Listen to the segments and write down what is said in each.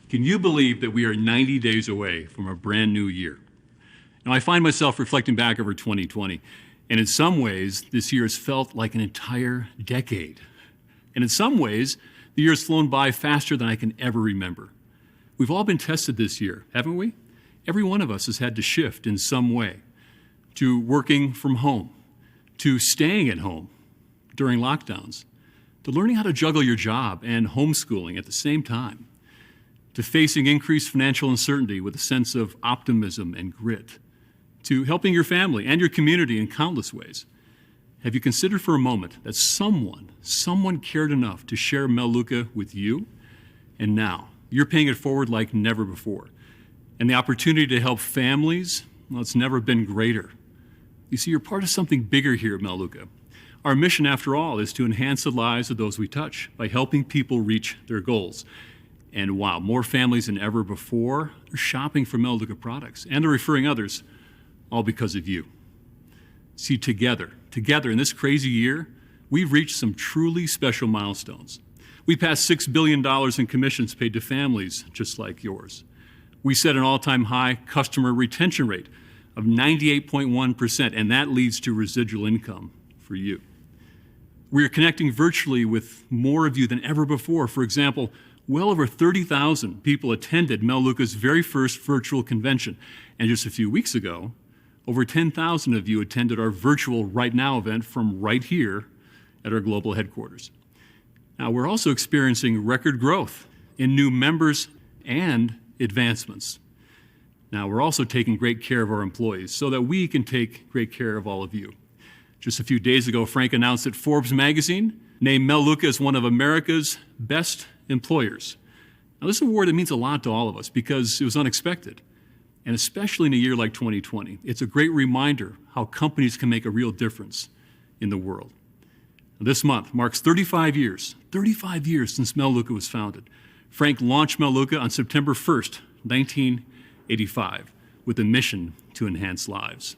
Can you believe that we are 90 days away from a brand new year? Now, I find myself reflecting back over 2020, and in some ways, this year has felt like an entire decade. And in some ways, the year has flown by faster than I can ever remember. We've all been tested this year, haven't we? Every one of us has had to shift in some way, to working from home, to staying at home during lockdowns, to learning how to juggle your job and homeschooling at the same time, to facing increased financial uncertainty with a sense of optimism and grit, to helping your family and your community in countless ways. Have you considered for a moment that someone cared enough to share Mela with you? And now, you're paying it forward like never before. And the opportunity to help families, well, it's never been greater. You see, you're part of something bigger here at Mela. Our mission, after all, is to enhance the lives of those we touch by helping people reach their goals. And wow, more families than ever before are shopping for Mela products and are referring others, all because of you. See, together in this crazy year, we've reached some truly special milestones. We passed $6 billion in commissions paid to families just like yours. We set an all-time high customer retention rate of 98.1%, and that leads to residual income for you. We are connecting virtually with more of you than ever before. For example, well over 30,000 people attended Mela's very first virtual convention. And just a few weeks ago, over 10,000 of you attended our virtual Right Now event from right here at our global headquarters. Now, we're also experiencing record growth in new members and advancements. Now, we're also taking great care of our employees so that we can take great care of all of you. Just a few days ago, Frank announced that Forbes magazine named Mela as one of America's best employers. Now, this is an award that means a lot to all of us because it was unexpected. And especially in a year like 2020, it's a great reminder how companies can make a real difference in the world. Now, this month marks 35 years since Mela was founded. Frank launched Mela on September 1st, 1985, with a mission to enhance lives.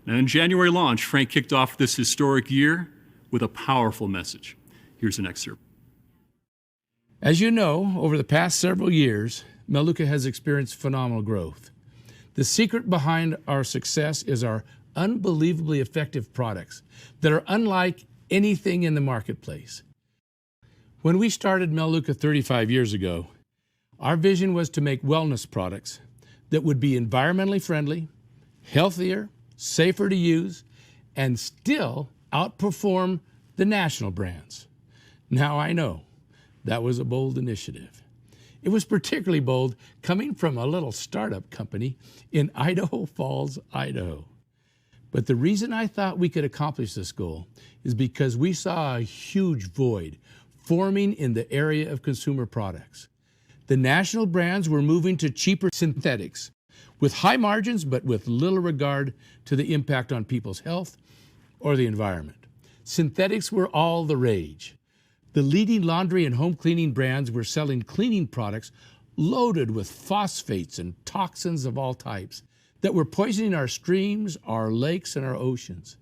Now, in January launch, Frank kicked off this historic year with a powerful message. Here's an excerpt. As you know, over the past several years, Mela has experienced phenomenal growth. The secret behind our success is our unbelievably effective products that are unlike anything in the marketplace. When we started Mela 35 years ago, our vision was to make wellness products that would be environmentally friendly, healthier, safer to use, and still outperform the national brands. Now I know that was a bold initiative. It was particularly bold coming from a little startup company in Idaho Falls, Idaho. But the reason I thought we could accomplish this goal is because we saw a huge void forming in the area of consumer products. The national brands were moving to cheaper synthetics with high margins but with little regard to the impact on people's health or the environment. Synthetics were all the rage. The leading laundry and home cleaning brands were selling cleaning products loaded with phosphates and toxins of all types that were poisoning our streams, our lakes, and our oceans.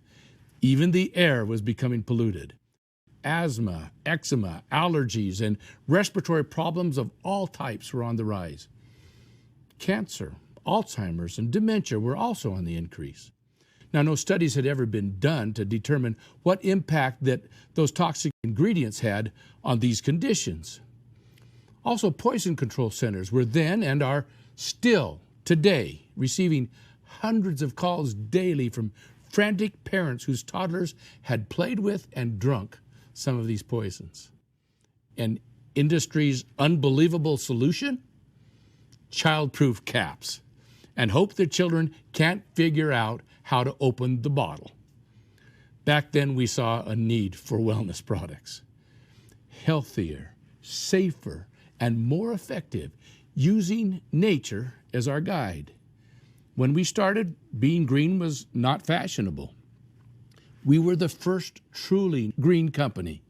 Even the air was becoming polluted. Asthma, eczema, allergies, and respiratory problems of all types were on the rise. Cancer, Alzheimer's, and dementia were also on the increase. Now, no studies had ever been done to determine what impact that those toxic ingredients had on these conditions. Also, poison control centers were then and are still today receiving hundreds of calls daily from frantic parents whose toddlers had played with and drunk some of these poisons. And industry's unbelievable solution? Child-proof caps, and hope their children can't figure out how to open the bottle. Back then, we saw a need for wellness products. Healthier, safer, and more effective, using nature as our guide. When we started, being green was not fashionable. We were the first truly green company.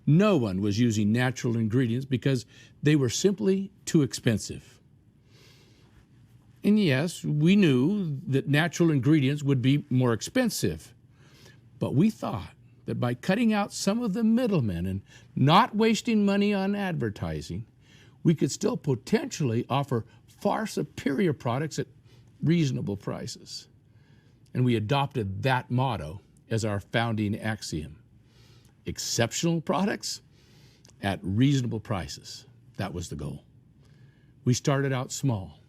No one was using natural ingredients because they were simply too expensive. And yes, we knew that natural ingredients would be more expensive, but we thought that by cutting out some of the middlemen and not wasting money on advertising, we could still potentially offer far superior products at reasonable prices. And we adopted that motto as our founding axiom. Exceptional products at reasonable prices. That was the goal. We started out small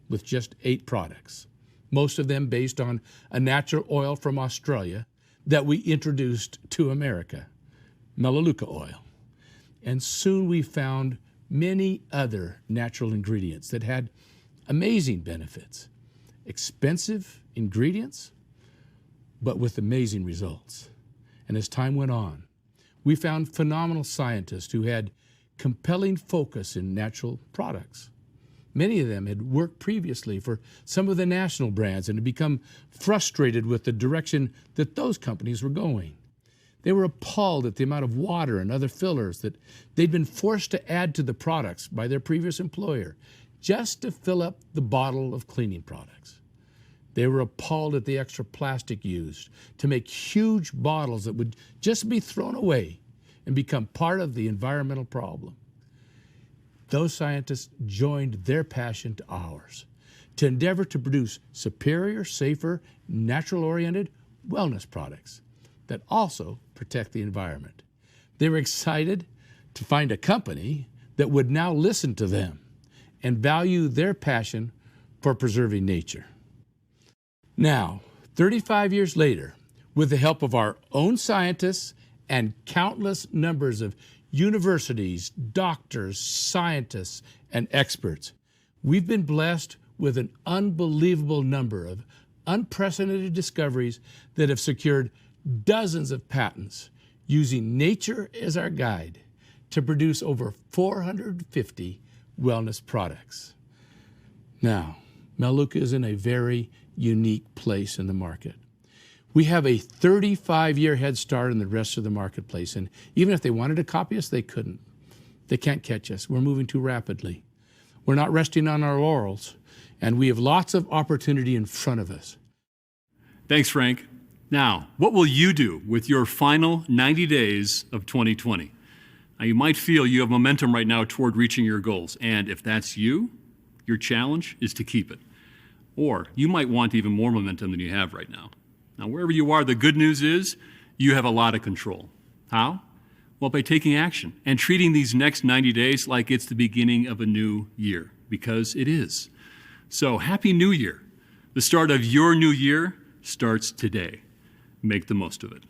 with just 8 products, most of them based on a natural oil from Australia that we introduced to America, Melaleuca oil. And soon we found many other natural ingredients that had amazing benefits. Expensive ingredients, but with amazing results. And as time went on, we found phenomenal scientists who had compelling focus in natural products. Many of them had worked previously for some of the national brands and had become frustrated with the direction that those companies were going. They were appalled at the amount of water and other fillers that they'd been forced to add to the products by their previous employer just to fill up the bottle of cleaning products. They were appalled at the extra plastic used to make huge bottles that would just be thrown away and become part of the environmental problem. Those scientists joined their passion to ours to endeavor to produce superior, safer, natural-oriented wellness products that also protect the environment. They were excited to find a company that would now listen to them and value their passion for preserving nature. Now, 35 years later, with the help of our own scientists and countless numbers of universities, doctors, scientists, and experts, we've been blessed with an unbelievable number of unprecedented discoveries that have secured dozens of patents using nature as our guide to produce over 450 wellness products. Now, Melaleuca is in a very unique place in the market. We have a 35-year head start in the rest of the marketplace, and even if they wanted to copy us, they couldn't. They can't catch us. We're moving too rapidly. We're not resting on our laurels, and we have lots of opportunity in front of us. Thanks, Frank. Now, what will you do with your final 90 days of 2020? Now, you might feel you have momentum right now toward reaching your goals, and if that's you, your challenge is to keep it. Or you might want even more momentum than you have right now. Now, wherever you are, the good news is you have a lot of control. How? Well, by taking action and treating these next 90 days like it's the beginning of a new year, because it is. So, Happy New Year. The start of your new year starts today. Make the most of it.